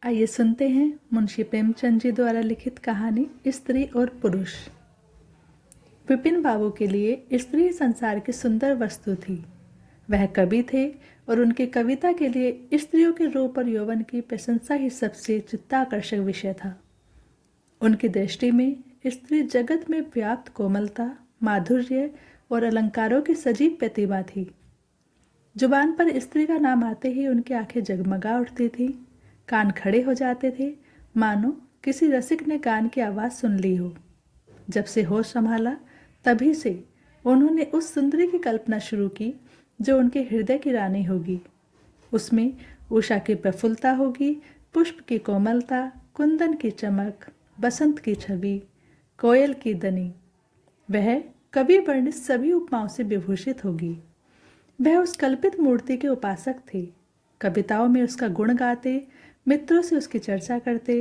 आइए सुनते हैं मुंशी प्रेमचंद जी द्वारा लिखित कहानी स्त्री और पुरुष। विपिन बाबू के लिए स्त्री संसार की सुंदर वस्तु थी। वह कवि थे और उनकी कविता के लिए स्त्रियों के रूप और यौवन की प्रशंसा ही सबसे चित्ताकर्षक विषय था। उनकी दृष्टि में स्त्री जगत में व्याप्त कोमलता, माधुर्य और अलंकारों की सजीव प्रतिभा थी। जुबान पर स्त्री का नाम आते ही उनकी आंखें जगमगा उठती थीं, कान खड़े हो जाते थे, मानो किसी रसिक ने गान की आवाज़ सुन ली हो। जब से होश संभाला तभी से उन्होंने उस सुंदरी की कल्पना शुरू की जो उनके हृदय की रानी होगी। उसमें उषा की प्रफुल्लता होगी, पुष्प की कोमलता, कुंदन की चमक, बसंत की छवि, कोयल की दनी। वह कवि वर्णित सभी उपमाओं से विभूषित होगी। वह उस कल्पित मूर्ति के उपासक थे। कविताओं में उसका गुण गाते, मित्रों से उसकी चर्चा करते,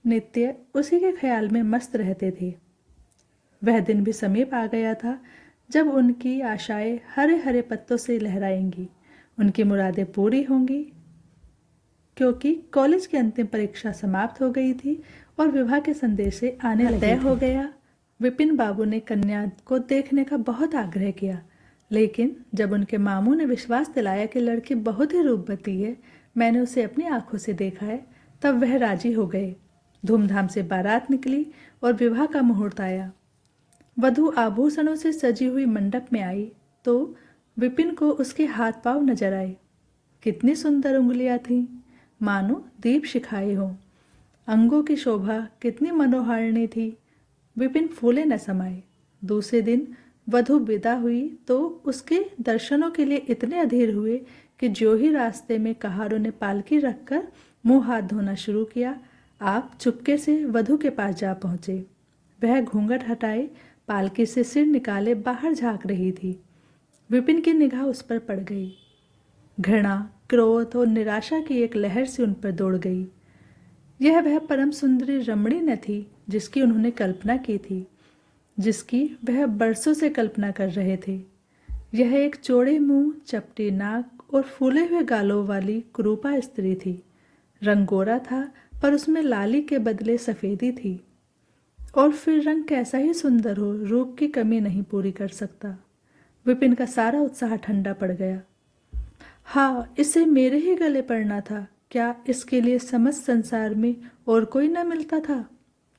नित्य उसी के ख्याल में मस्त रहते थे। वह दिन भी समीप आ गया था जब उनकी आशाएं हरे हरे पत्तों से लहराएंगी, उनकी मुरादें पूरी होंगी, क्योंकि कॉलेज की अंतिम परीक्षा समाप्त हो गई थी और विवाह के संदेशे आने तय हो गया। विपिन बाबू ने कन्या को देखने का बहुत आग्रह किया, लेकिन जब उनके मामू ने विश्वास दिलाया कि लड़की बहुत ही रूपवती है, मैंने उसे अपनी आंखों से देखा है, तब वह राजी हो गए। धूमधाम से बारात निकली और विवाह का मुहूर्त आया। वधू आभूषणों से सजी हुई मंडप में आई तो विपिन को उसके हाथ पांव नजर आए। कितनी सुंदर उंगलियां थीं, मानो दीप शिखाए हों। अंगों की शोभा कितनी मनोहारिणी थी। विपिन फूले न समाये। दूसरे दिन वधू विदा हुई तो उसके दर्शनों के लिए इतने अधीर हुए कि जो ही रास्ते में कहारों ने पालकी रखकर मुंह हाथ धोना शुरू किया, आप चुपके से वधू के पास जा पहुंचे। वह घूंघट हटाए, पालकी से सिर निकाले बाहर झांक रही थी। विपिन की निगाह उस पर पड़ गई। घृणा, क्रोध और निराशा की एक लहर से उन पर दौड़ गई। यह वह परम सुंदरी रमणी न थी जिसकी उन्होंने कल्पना की थी, जिसकी वह बरसों से कल्पना कर रहे थे। यह एक चौड़े मुंह, चपटी नाक और फूले हुए गालों वाली कुरूपा स्त्री थी। रंग गोरा था पर उसमें लाली के बदले सफेदी थी। और फिर रंग कैसा ही सुंदर हो, रूप की कमी नहीं पूरी कर सकता। विपिन का सारा उत्साह ठंडा पड़ गया। हाँ, इसे मेरे ही गले पड़ना था। क्या इसके लिए समस्त संसार में और कोई न मिलता था?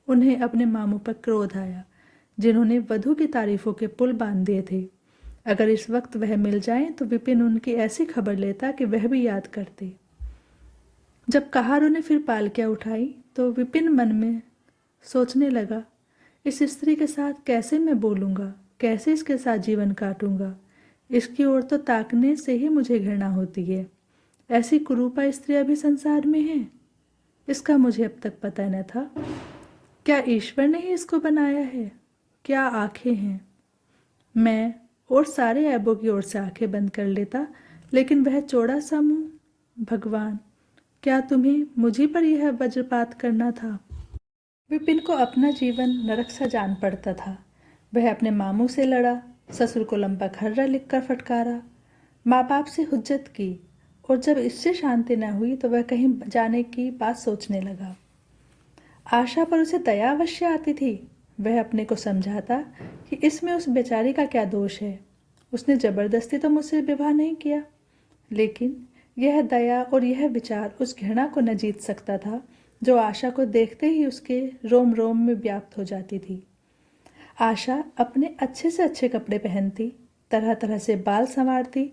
उन्हें अपने मामू पर क्रोध आया, जिन्होंने वधू की तारीफों के पुल बांध दिए थे। अगर इस वक्त वह मिल जाएं तो विपिन उनकी ऐसी खबर लेता कि वह भी याद करते। जब कहारों ने फिर पालकियां उठाई तो विपिन मन में सोचने लगा, इस स्त्री के साथ कैसे मैं बोलूँगा, कैसे इसके साथ जीवन काटूंगा। इसकी ओर तो ताकने से ही मुझे घृणा होती है। ऐसी कुरूपा स्त्री अभी संसार में है, इसका मुझे अब तक पता न था। क्या ईश्वर ने ही इसको बनाया है? क्या आंखें हैं! मैं और सारे ऐबों की ओर से आंखें बंद कर लेता, लेकिन वह चौड़ा सा मुंह। भगवान, क्या तुम्हें मुझी पर यह वज्रपात करना था? विपिन को अपना जीवन नरक सा जान पड़ता था। वह अपने मामू से लड़ा, ससुर को लंबा खर्रा लिखकर फटकारा, माँ बाप से हुज्जत की, और जब इससे शांति न हुई तो वह कहीं जाने की बात सोचने लगा। आशा पर उसे दया अवश्य आती थी। वह अपने को समझाता कि इसमें उस बेचारी का क्या दोष है। उसने जबरदस्ती तो मुझसे विवाह नहीं किया, लेकिन यह दया और यह विचार उस घृणा को न जीत सकता था जो आशा को देखते ही उसके रोम रोम में व्याप्त हो जाती थी। आशा अपने अच्छे से अच्छे कपड़े पहनती, तरह तरह से बाल संवारती,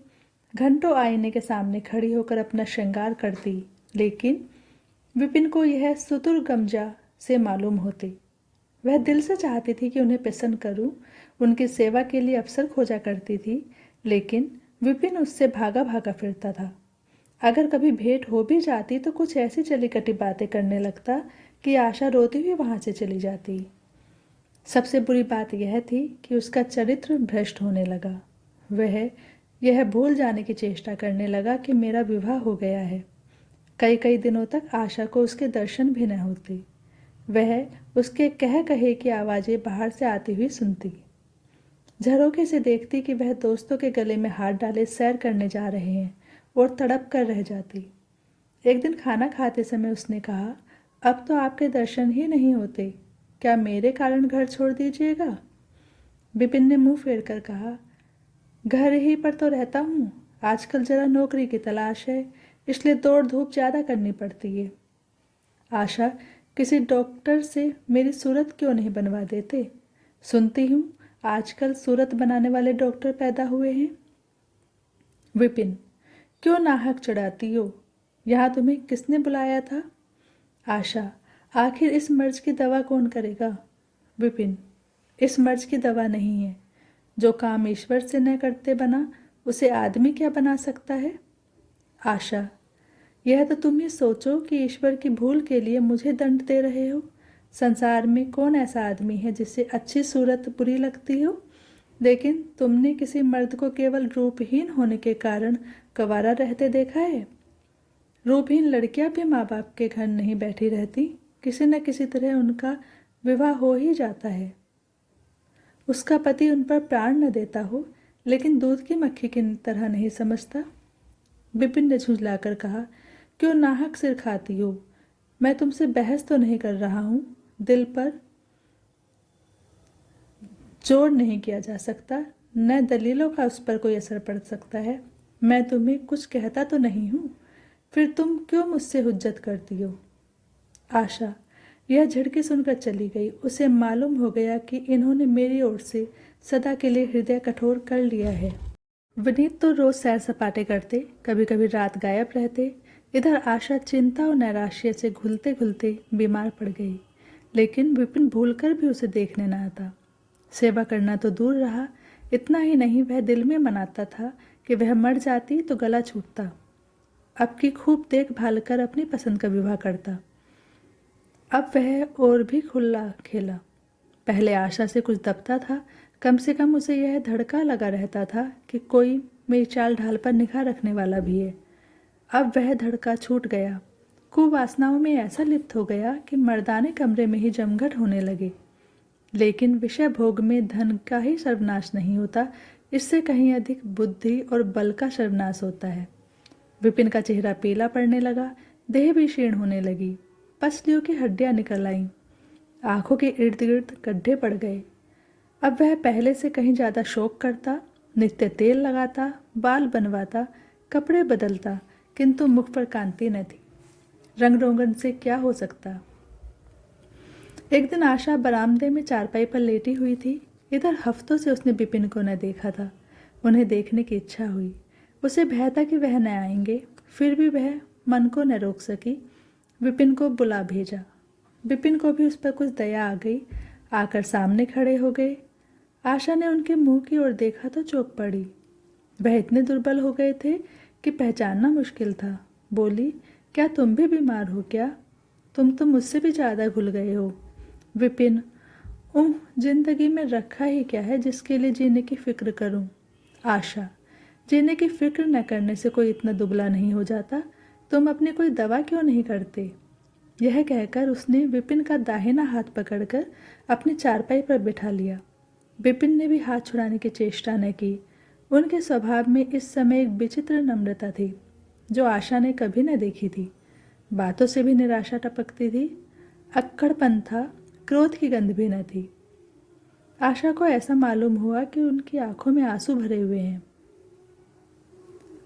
घंटों आईने के सामने खड़ी होकर अपना श्रृंगार करती, लेकिन विपिन को यह सुतुरगमजा से मालूम होती। वह दिल से चाहती थी कि उन्हें प्रसन्न करूं, उनकी सेवा के लिए अवसर खोजा करती थी, लेकिन विपिन उससे भागा भागा फिरता था। अगर कभी भेंट हो भी जाती तो कुछ ऐसी चली कटी बातें करने लगता कि आशा रोती हुई वहां से चली जाती। सबसे बुरी बात यह थी कि उसका चरित्र भ्रष्ट होने लगा। वह यह भूल जाने की चेष्टा करने लगा कि मेरा विवाह हो गया है। कई कई दिनों तक आशा को उसके दर्शन भी न होते। वह उसके कह कहे की आवाज़ें बाहर से आती हुई सुनती। झरोखे से देखती कि वह दोस्तों के गले में हाथ डाले सैर करने जा रहे हैं और तड़प कर रह जाती। एक दिन खाना खाते समय उसने कहा, अब तो आपके दर्शन ही नहीं होते, क्या मेरे कारण घर छोड़ दीजिएगा? विपिन ने मुंह फेर कर कहा, घर ही पर तो रहता हूँ, आजकल जरा नौकरी की तलाश है, इसलिए दौड़ धूप ज़्यादा करनी पड़ती है। आशा, किसी डॉक्टर से मेरी सूरत क्यों नहीं बनवा देते? सुनती हूँ आजकल सूरत बनाने वाले डॉक्टर पैदा हुए हैं। विपिन, क्यों नाहक चढ़ाती हो? यहाँ तुम्हें किसने बुलाया था? आशा, आखिर इस मर्ज की दवा कौन करेगा? विपिन, इस मर्ज की दवा नहीं है, जो काम ईश्वर से न करते बना उसे आदमी क्या बना सकता है? आशा, यह तो तुम ही सोचो कि ईश्वर की भूल के लिए मुझे दंड दे रहे हो। संसार में कौन ऐसा आदमी है जिसे अच्छी सूरत बुरी लगती हो? लेकिन तुमने किसी मर्द को केवल रूपहीन होने के कारण गंवारा रहते देखा है? रूपहीन लड़कियां भी माँ बाप के घर नहीं बैठी रहती, किसी न किसी तरह उनका विवाह हो ही जाता है। उसका पति उन पर प्राण न देता हो, लेकिन दूध की मक्खी की तरह नहीं समझता। विपिन ने झुंझलाकर कहा, क्यों नाहक सिर खाती हो? मैं तुमसे बहस तो नहीं कर रहा हूँ, दिल पर जोर नहीं किया जा सकता, न दलीलों का उस पर कोई असर पड़ सकता है। मैं तुम्हें कुछ कहता तो नहीं हूँ, फिर तुम क्यों मुझसे हुज्जत करती हो? आशा, यह झिड़की सुनकर चली गई। उसे मालूम हो गया कि इन्होंने मेरी ओर से सदा के लिए हृदय कठोर कर लिया है। विनीत तो रोज सैर सपाटे करते, कभी कभी रात गायब रहते। इधर आशा चिंता और नैराश्य से घुलते घुलते बीमार पड़ गई, लेकिन विपिन भूलकर भी उसे देखने न आता। सेवा करना तो दूर रहा, इतना ही नहीं वह दिल में मनाता था कि वह मर जाती तो गला छूटता, अब की खूब देखभाल कर अपनी पसंद का विवाह करता। अब वह और भी खुला खेला। पहले आशा से कुछ दबता था, कम से कम उसे यह धड़का लगा रहता था कि कोई मेरी चाल ढाल पर निगाह रखने वाला भी है। अब वह धड़का छूट गया। कुवासनाओं में ऐसा लिप्त हो गया कि मर्दाने कमरे में ही जमघट होने लगे। लेकिन विषय भोग में धन का ही सर्वनाश नहीं होता, इससे कहीं अधिक बुद्धि और बल का सर्वनाश होता है। विपिन का चेहरा पीला पड़ने लगा, देह भी क्षीण होने लगी, पसलियों की हड्डियां निकल आईं, आंखों के इर्द गिर्द गड्ढे पड़ गए। अब वह पहले से कहीं ज़्यादा शौक करता, नित्य तेल लगाता, बाल बनवाता, कपड़े बदलता, किंतु मुख पर कांति न थी। रंग रोगन से क्या हो सकता? एक दिन आशा बरामदे में चारपाई पर लेटी हुई थी। इधर हफ्तों से उसने विपिन को न देखा था। उन्हें देखने की इच्छा हुई। उसे भय था कि वह न आएंगे, फिर भी वह मन को न रोक सकी। विपिन को बुला भेजा। विपिन को भी उस पर कुछ दया आ गई, आकर सामने खड़े हो गए। आशा ने उनके मुंह की ओर देखा तो चौंक पड़ी। वह इतने दुर्बल हो गए थे कि पहचानना मुश्किल था। बोली, क्या तुम भी बीमार हो क्या? तुम तो मुझसे भी ज़्यादा घुल गए हो। विपिन, जिंदगी में रखा ही क्या है जिसके लिए जीने की फिक्र करूं? आशा, जीने की फिक्र न करने से कोई इतना दुबला नहीं हो जाता। तुम अपनी कोई दवा क्यों नहीं करते? यह कहकर उसने विपिन का दाहिना हाथ पकड़कर अपनी चारपाई पर बिठा लिया। विपिन ने भी हाथ छुड़ाने की चेष्टा न की। उनके स्वभाव में इस समय एक विचित्र नम्रता थी जो आशा ने कभी न देखी थी। बातों से भी निराशा टपकती थी, अक्कड़पन था, क्रोध की गंध भी न थी। आशा को ऐसा मालूम हुआ कि उनकी आंखों में आंसू भरे हुए हैं।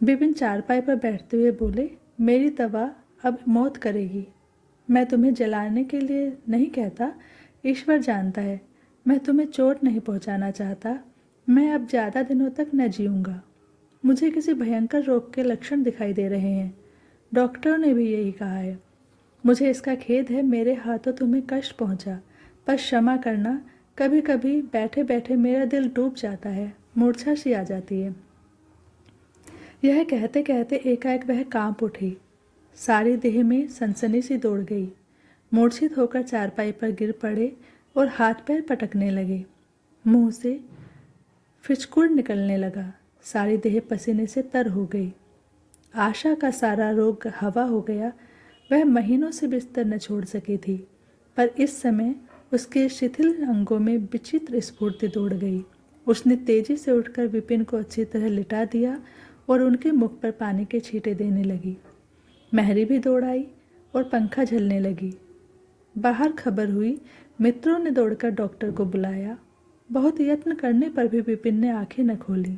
विपिन चारपाई पर बैठते हुए बोले, मेरी दवा अब मौत करेगी। मैं तुम्हें जलाने के लिए नहीं कहता, ईश्वर जानता है, मैं तुम्हें चोट नहीं पहुंचाना चाहता। मैं अब ज़्यादा दिनों तक न जीऊँगा। मुझे किसी भयंकर रोग के लक्षण दिखाई दे रहे हैं। डॉक्टरों ने भी यही कहा है। मुझे इसका खेद है, मेरे हाथों तुम्हें कष्ट पहुंचा, पर क्षमा करना। कभी कभी बैठे बैठे मेरा दिल डूब जाता है, मूर्छा सी आ जाती है। यह कहते कहते एकाएक वह कांप उठी। सारी देह में सनसनी सी दौड़ गई। मूर्छित होकर चारपाई पर गिर पड़े और हाथ पैर पटकने लगे। मुंह से फिचकुड़ निकलने लगा। सारी देह पसीने से तर हो गई। आशा का सारा रोग हवा हो गया। वह महीनों से बिस्तर न छोड़ सकी थी, पर इस समय उसके शिथिल अंगों में विचित्र स्फूर्ति दौड़ गई। उसने तेजी से उठकर विपिन को अच्छी तरह लिटा दिया और उनके मुख पर पानी के छींटे देने लगी। महरी भी दौड़ आई और पंखा झलने लगी। बाहर खबर हुई, मित्रों ने दौड़कर डॉक्टर को बुलाया। बहुत यत्न करने पर भी विपिन ने आंखें न खोली।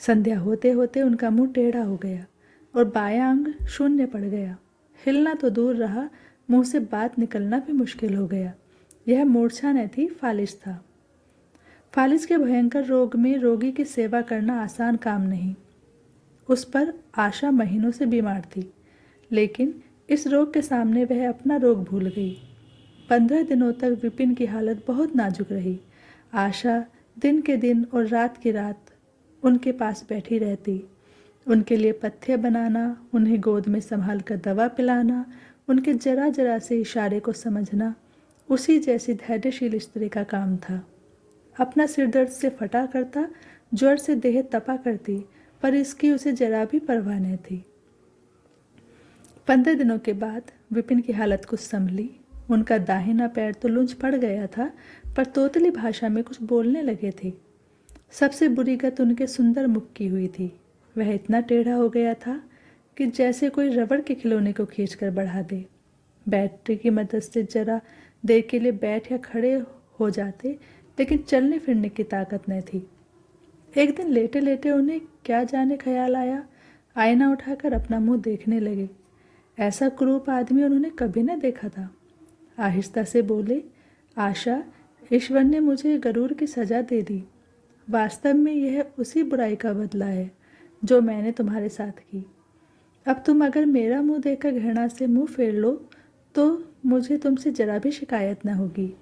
संध्या होते होते उनका मुंह टेढ़ा हो गया और बायां अंग शून्य पड़ गया। हिलना तो दूर रहा, मुंह से बात निकलना भी मुश्किल हो गया। यह मूर्छा न थी, फालिज था। फालिज के भयंकर रोग में रोगी की सेवा करना आसान काम नहीं। उस पर आशा महीनों से बीमार थी, लेकिन इस रोग के सामने वह अपना रोग भूल गई। 15 दिनों तक विपिन की हालत बहुत नाजुक रही। आशा दिन के दिन और रात की रात उनके पास बैठी रहती। उनके लिए पथ्य बनाना, उन्हें गोद में संभाल कर दवा पिलाना, उनके जरा जरा से इशारे को समझना उसी जैसी धैर्यशील स्त्री का काम था। अपना सिर दर्द से फटा करता, ज्वर से देह तपा करती, पर इसकी उसे जरा भी परवाह न थी। 15 दिनों के बाद विपिन की हालत कुछ संभली। उनका दाहिना पैर तो लूंज पड़ गया था, पर तोतली भाषा में कुछ बोलने लगे थे। सबसे बुरी गत उनके सुंदर मुख की हुई थी। वह इतना टेढ़ा हो गया था कि जैसे कोई रबड़ के खिलौने को खींचकर बढ़ा दे। बैटरी की मदद से जरा देर के लिए बैठ या खड़े हो जाते, लेकिन चलने फिरने की ताकत न थी। एक दिन लेटे लेटे उन्हें क्या जाने ख्याल आया, आईना उठाकर अपना मुंह देखने लगे। ऐसा क्रूप आदमी उन्होंने कभी न देखा था। आहिस्ता से बोले, आशा, ईश्वर ने मुझे गरूर की सजा दे दी। वास्तव में यह उसी बुराई का बदला है जो मैंने तुम्हारे साथ की। अब तुम अगर मेरा मुंह देखकर घृणा से मुंह फेर लो तो मुझे तुमसे जरा भी शिकायत न होगी।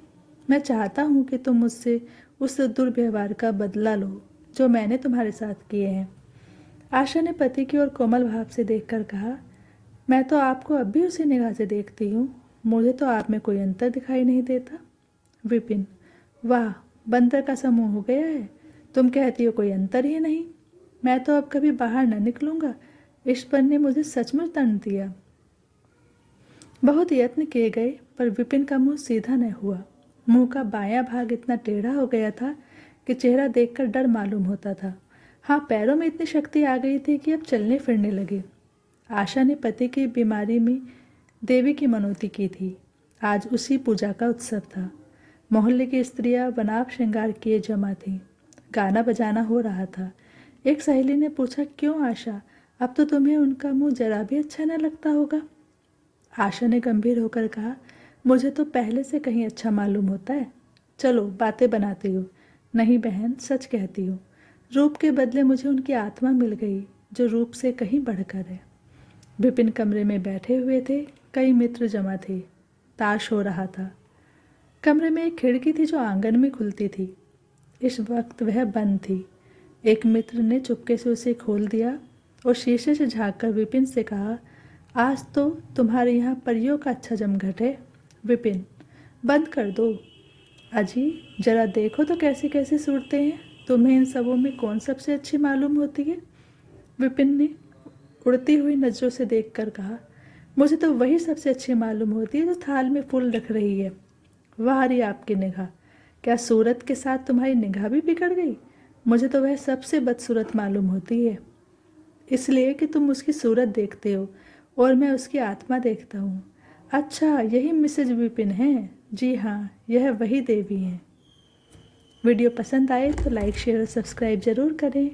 मैं चाहता हूँ कि तुम मुझसे उस दुर्व्यवहार का बदला लो जो मैंने तुम्हारे साथ किए हैं। आशा ने पति की ओर कोमल भाव से देखकर कहा, मैं तो आपको अब भी उसी निगाह से देखती हूँ। मुझे तो आप में कोई अंतर दिखाई नहीं देता। विपिन, वाह, बंदर का समूह हो गया है। तुम कहती हो कोई अंतर ही नहीं। मैं तो अब कभी बाहर न निकलूंगा। ईश्वर ने मुझे सचमुच दंड दिया। बहुत यत्न किए गए, पर विपिन का मुंह सीधा न हुआ। मुंह का बायां भाग इतना टेढ़ा हो गया था कि चेहरा देखकर डर मालूम होता था। हाँ, पैरों में इतनी शक्ति आ गई थी कि अब चलने फिरने लगे। आशा ने पति की बीमारी में देवी की मनौती की थी। आज उसी पूजा का उत्सव था। मोहल्ले की स्त्रियां बनाव श्रृंगार किए जमा थीं। गाना बजाना हो रहा था। एक सहेली ने पूछा, क्यों आशा, अब तो तुम्हें उनका मुंह जरा भी अच्छा न लगता होगा। आशा ने गंभीर होकर कहा, मुझे तो पहले से कहीं अच्छा मालूम होता है। चलो बातें बनाती हो। नहीं बहन, सच कहती हूँ। रूप के बदले मुझे उनकी आत्मा मिल गई जो रूप से कहीं बढ़कर है। विपिन कमरे में बैठे हुए थे। कई मित्र जमा थे। ताश हो रहा था। कमरे में एक खिड़की थी जो आंगन में खुलती थी। इस वक्त वह बंद थी। एक मित्र ने चुपके से उसे खोल दिया और शीशे से झांककर विपिन से कहा, आज तो तुम्हारे यहाँ परियों का अच्छा जमघट है। विपिन, बंद कर दो। अजी, जरा देखो तो कैसी कैसी सूरतें हैं। तुम्हें इन सबों में कौन सबसे अच्छी मालूम होती है। विपिन ने उड़ती हुई नजरों से देखकर कहा, मुझे तो वही सबसे अच्छी मालूम होती है जो थाल में फूल रख रही है। वाह रे आपकी निगाह, क्या सूरत के साथ तुम्हारी निगाह भी बिगड़ गई। मुझे तो वह सबसे बदसूरत मालूम होती है, इसलिए कि तुम उसकी सूरत देखते हो और मैं उसकी आत्मा देखता हूँ। अच्छा, यही मिसेज विपिन हैं। जी हाँ, यह वही देवी हैं। वीडियो पसंद आए तो लाइक, शेयर और सब्सक्राइब ज़रूर करें।